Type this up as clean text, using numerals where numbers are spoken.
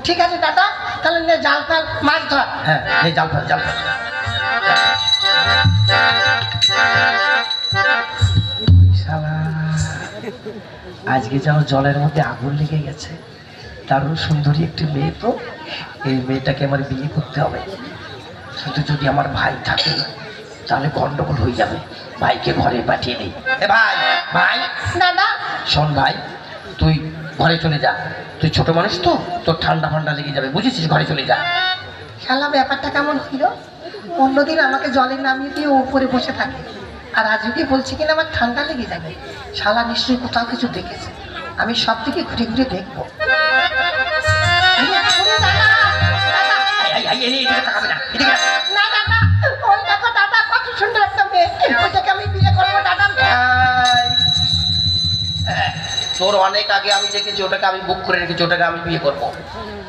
ঠিক আছে দাদা, তাহলে নে জাল ফেল, মাছ ধর। হ্যাঁ এই জাল ফেল, জাল ফেল। শালা, আজকে যেন জলের মধ্যে আগুন লেগে গেছে। দারুণ সুন্দরী একটি মেয়ে তো, এই মেয়েটাকে আমার বিয়ে করতে হবে। কিন্তু যদি আমার ভাই থাকে তাহলে গন্ডগোল হয়ে যাবে। ভাইকে ঘরে পাঠিয়ে দিই। এ ভাই, ভাই দাদা, শোন ভাই, তুই ঘরে চলে যা। তুই ছোট মানুষ তো, তোর ঠান্ডা ফান্ডা লেগে যাবে, বুঝেছিস? ঘরে চলে যা। শালা ব্যাপারটা কেমন হইল? অন্যদিন আমাকে জলে নামিয়ে দিয়ে ও উপরে বসে থাকে, আর আজকে বলছি কিনা আমার ঠান্ডা লেগে যাবে। শালা নিশ্চয়ই কোথাও কিছু দেখেছে। আমি সব দিকে ঘুরে ঘুরে দেখবো। এদিকে তাকাবে না, এদিকে তাকা। না দাদা, ওই দেখো দাদা, কত সুন্দর একটা মেয়ে, ওইটাকে আমি বিয়ে করবো দাদা। তোর অনেক আগে আমি দেখেছি, ওটাকে আমি বুক করে রেখেছি, ওটাকে আমি বিয়ে করবো।